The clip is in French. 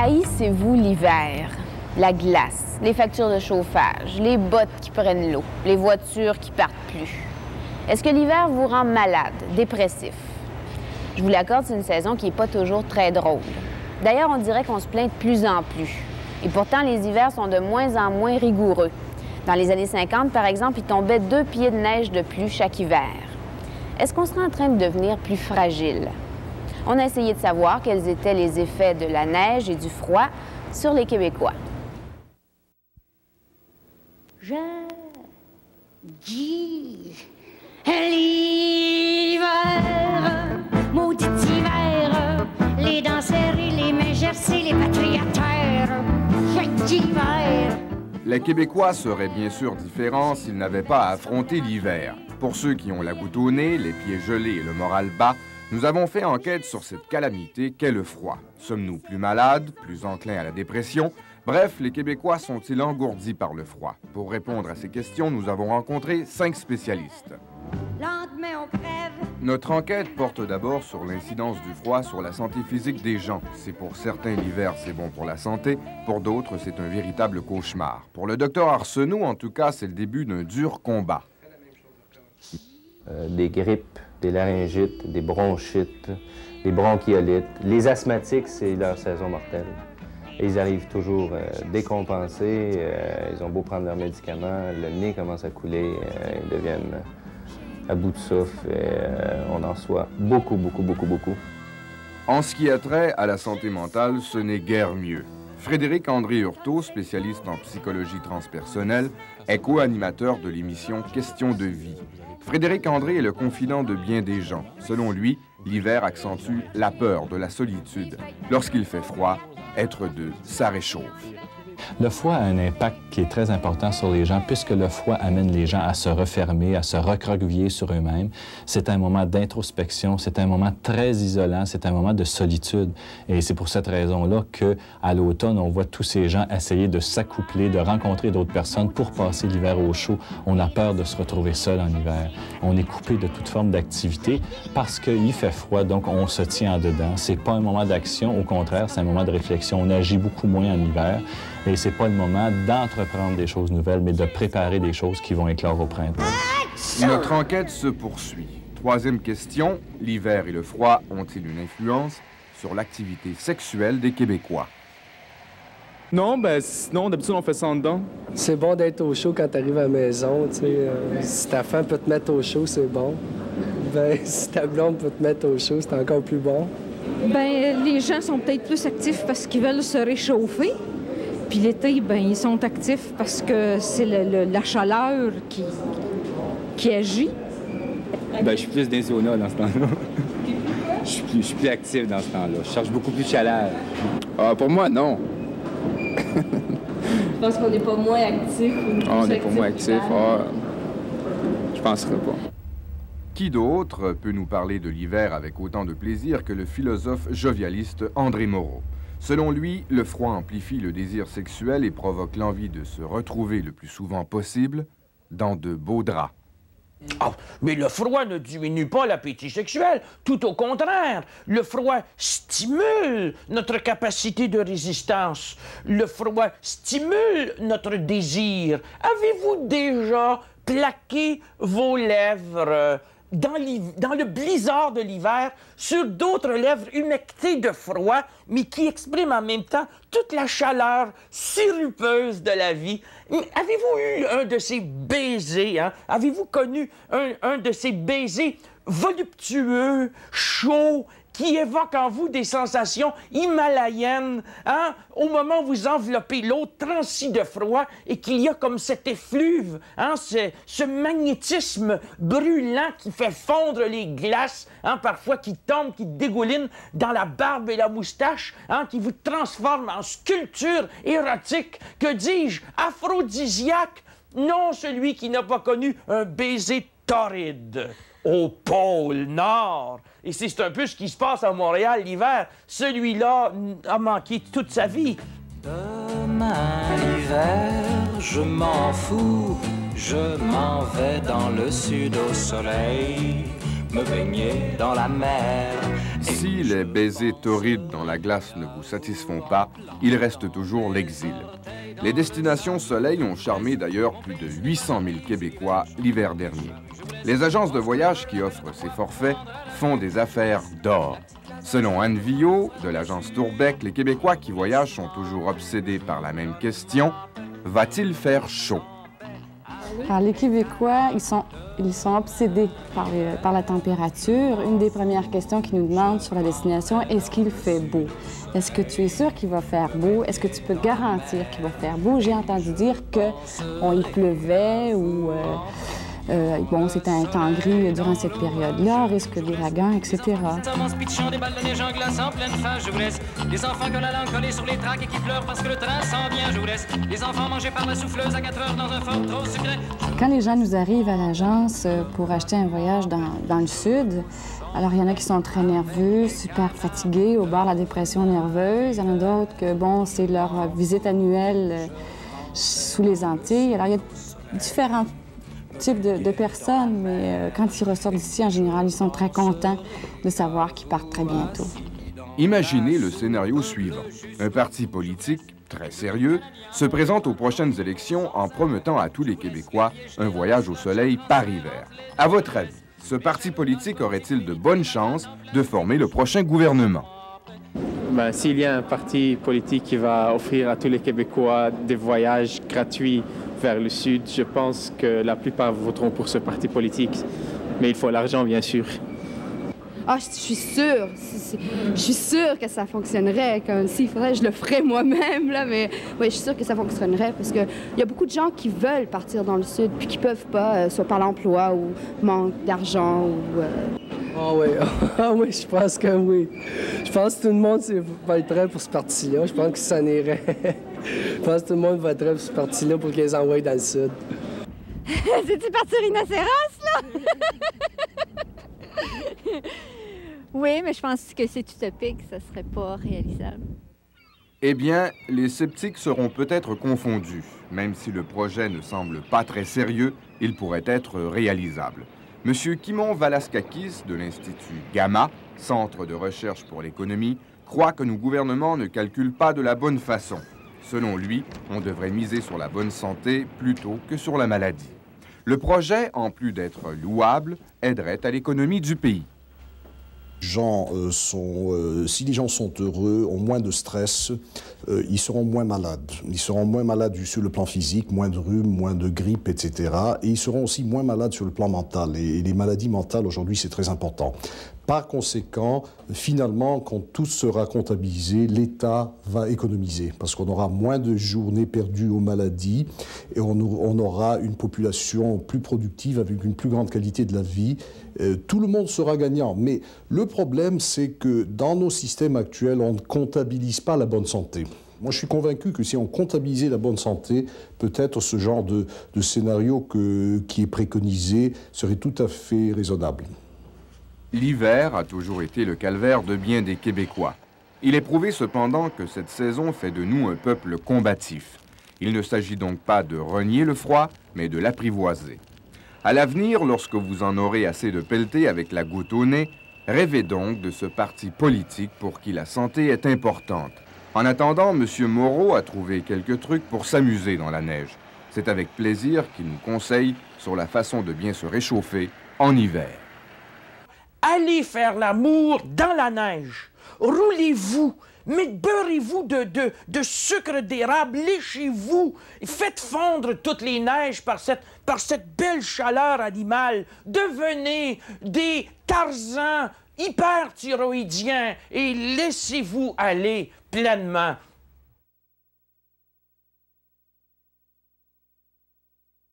Haïssez-vous l'hiver? La glace, les factures de chauffage, les bottes qui prennent l'eau, les voitures qui partent plus. Est-ce que l'hiver vous rend malade, dépressif? Je vous l'accorde, c'est une saison qui n'est pas toujours très drôle. D'ailleurs, on dirait qu'on se plaint de plus en plus. Et pourtant, les hivers sont de moins en moins rigoureux. Dans les années 50, par exemple, il tombait 2 pieds de neige de plus chaque hiver. Est-ce qu'on serait en train de devenir plus fragile? On a essayé de savoir quels étaient les effets de la neige et du froid sur les Québécois. Je dis l'hiver, maudit hiver, les dents serrées, les mains gercées, les patries à terre. Je dis hiver. Les Québécois seraient bien sûr différents s'ils n'avaient pas à affronter l'hiver. Pour ceux qui ont la goutte au nez, les pieds gelés et le moral bas, nous avons fait enquête sur cette calamité qu'est le froid. Sommes-nous plus malades, plus enclins à la dépression? Bref, les Québécois sont-ils engourdis par le froid? Pour répondre à ces questions, nous avons rencontré 5 spécialistes. Lentement, on crève. Notre enquête porte d'abord sur l'incidence du froid sur la santé physique des gens. C'est pour certains, l'hiver, c'est bon pour la santé. Pour d'autres, c'est un véritable cauchemar. Pour le docteur Arsenault, en tout cas, c'est le début d'un dur combat. Des grippes, des laryngites, des bronchites, des bronchiolites. Les asthmatiques, c'est leur saison mortelle. Et ils arrivent toujours décompensés. Ils ont beau prendre leurs médicaments, le nez commence à couler, ils deviennent à bout de souffle. On en reçoit beaucoup, beaucoup, beaucoup, beaucoup. En ce qui a trait à la santé mentale, ce n'est guère mieux. Frédéric-André Hurtaud, spécialiste en psychologie transpersonnelle, est co-animateur de l'émission Questions de vie. Frédéric-André est le confident de bien des gens. Selon lui, l'hiver accentue la peur de la solitude. Lorsqu'il fait froid, être deux, ça réchauffe. Le froid a un impact qui est très important sur les gens puisque le froid amène les gens à se refermer, à se recroqueviller sur eux-mêmes. C'est un moment d'introspection, c'est un moment très isolant, c'est un moment de solitude. Et c'est pour cette raison-là qu'à l'automne, on voit tous ces gens essayer de s'accoupler, de rencontrer d'autres personnes pour passer l'hiver au chaud. On a peur de se retrouver seul en hiver. On est coupé de toute forme d'activité parce qu'il fait froid, donc on se tient en dedans. C'est pas un moment d'action, au contraire, c'est un moment de réflexion. On agit beaucoup moins en hiver. Et c'est pas le moment d'entreprendre des choses nouvelles, mais de préparer des choses qui vont éclore au printemps. Notre enquête se poursuit. 3e question, l'hiver et le froid ont-ils une influence sur l'activité sexuelle des Québécois? Non, ben sinon, d'habitude, on fait ça en dedans. C'est bon d'être au chaud quand t'arrives à la maison, tu sais. Si ta femme peut te mettre au chaud, c'est bon. Ben, si ta blonde peut te mettre au chaud, c'est encore plus bon. Ben, les gens sont peut-être plus actifs parce qu'ils veulent se réchauffer. Puis l'été, ben ils sont actifs parce que c'est la chaleur qui agit. Ben, je suis plus dans zona dans ce temps-là. Je suis plus actif dans ce temps-là. Je cherche beaucoup plus de chaleur. Pour moi, non. Je pense qu'on n'est pas moins actifs. On n'est pas moins actifs. Je penserais pas. Qui d'autre peut nous parler de l'hiver avec autant de plaisir que le philosophe jovialiste André Moreau? Selon lui, le froid amplifie le désir sexuel et provoque l'envie de se retrouver le plus souvent possible dans de beaux draps. Oh, mais le froid ne diminue pas l'appétit sexuel, tout au contraire. Le froid stimule notre capacité de résistance. Le froid stimule notre désir. Avez-vous déjà plaqué vos lèvres dans le blizzard de l'hiver, sur d'autres lèvres humectées de froid, mais qui expriment en même temps toute la chaleur sirupeuse de la vie? Avez-vous eu un de ces baisers, hein? Avez-vous connu un de ces baisers voluptueux, chauds, qui évoque en vous des sensations himalayennes, hein? Au moment où vous enveloppez l'autre, transi de froid, et qu'il y a comme cet effluve, hein? Ce magnétisme brûlant qui fait fondre les glaces, hein? Parfois qui tombent, qui dégoulinent dans la barbe et la moustache, hein? Qui vous transforme en sculpture érotique, que dis-je, aphrodisiaque. Non, celui qui n'a pas connu un baiser torride au pôle Nord. Et c'est un peu ce qui se passe à Montréal l'hiver. Celui-là a manqué toute sa vie. Demain l'hiver, je m'en fous, je m'en vais dans le sud au soleil, me baigner dans la mer Si les baisers torrides dans la glace ne vous satisfont pas, il reste toujours l'exil. Les destinations soleil ont charmé d'ailleurs plus de 800 000 Québécois l'hiver dernier. Les agences de voyage qui offrent ces forfaits font des affaires d'or. Selon Anne Villot, de l'agence Tourbec, les Québécois qui voyagent sont toujours obsédés par la même question. Va-t-il faire chaud? Alors, les Québécois, ils sont obsédés par la température. Une des premières questions qu'ils nous demandent sur la destination, est-ce qu'il fait beau? Est-ce que tu es sûr qu'il va faire beau? Est-ce que tu peux garantir qu'il va faire beau? J'ai entendu dire qu'il pleuvait ou bon, c'était un temps gris durant cette période-là, risque d'ouragan, etc. Pitchant des balles de neige en glace en pleine face, je vous laisse. Les enfants qui ont la langue collée sur les tracks et qui pleurent parce que le train s'en vient, je vous laisse. Les enfants mangés par la souffleuse à 4 heures dans un fort trop secret. Quand les gens nous arrivent à l'agence pour acheter un voyage dans le sud, alors il y en a qui sont très nerveux, super fatigués, au bord de la dépression nerveuse. Il y en a d'autres que, bon, c'est leur visite annuelle sous les Antilles. Alors il y a différents type de personnes, mais quand ils ressortent d'ici, en général, ils sont très contents de savoir qu'ils partent très bientôt. Imaginez le scénario suivant. Un parti politique, très sérieux, se présente aux prochaines élections en promettant à tous les Québécois un voyage au soleil par hiver. À votre avis, ce parti politique aurait-il de bonnes chances de former le prochain gouvernement? Ben, s'il y a un parti politique qui va offrir à tous les Québécois des voyages gratuits vers le sud, je pense que la plupart voteront pour ce parti politique. Mais il faut l'argent, bien sûr. Ah, je suis sûre. Je suis sûre que ça fonctionnerait. Comme s'il faudrait, je le ferais moi-même, là. Mais oui, je suis sûre que ça fonctionnerait parce qu'il y a beaucoup de gens qui veulent partir dans le sud puis qui peuvent pas, soit par l'emploi ou manque d'argent ou... Ah oui, oui, je pense que oui. Je pense que tout le monde va être prêt pour ce parti-là. Je pense que ça n'irait. Je pense que tout le monde va être prêt pour ce parti-là pour qu'ils les envoient dans le sud. C'est-tu partir rhinocéros, là? Oui, mais je pense que c'est utopique, ça serait pas réalisable. Eh bien, les sceptiques seront peut-être confondus. Même si le projet ne semble pas très sérieux, il pourrait être réalisable. M. Kimon Valaskakis de l'Institut Gamma, Centre de recherche pour l'économie, croit que nos gouvernements ne calculent pas de la bonne façon. Selon lui, on devrait miser sur la bonne santé plutôt que sur la maladie. Le projet, en plus d'être louable, aiderait à l'économie du pays. Si les gens sont heureux, ont moins de stress, ils seront moins malades. Ils seront moins malades sur le plan physique, moins de rhume, moins de grippe, etc. Et ils seront aussi moins malades sur le plan mental. Et les maladies mentales, aujourd'hui, c'est très important. Par conséquent, finalement, quand tout sera comptabilisé, l'État va économiser parce qu'on aura moins de journées perdues aux maladies et on aura une population plus productive avec une plus grande qualité de la vie. Tout le monde sera gagnant. Mais le problème, c'est que dans nos systèmes actuels, on ne comptabilise pas la bonne santé. Moi, je suis convaincu que si on comptabilisait la bonne santé, peut-être ce genre de scénario qui est préconisé serait tout à fait raisonnable. L'hiver a toujours été le calvaire de bien des Québécois. Il est prouvé cependant que cette saison fait de nous un peuple combatif. Il ne s'agit donc pas de renier le froid, mais de l'apprivoiser. À l'avenir, lorsque vous en aurez assez de pelleter avec la goutte au nez, rêvez donc de ce parti politique pour qui la santé est importante. En attendant, M. Moreau a trouvé quelques trucs pour s'amuser dans la neige. C'est avec plaisir qu'il nous conseille sur la façon de bien se réchauffer en hiver. Allez faire l'amour dans la neige. Roulez-vous. Beurrez-vous de sucre d'érable. Léchez-vous. Faites fondre toutes les neiges par cette belle chaleur animale. Devenez des Tarzans hyperthyroïdiens et laissez-vous aller pleinement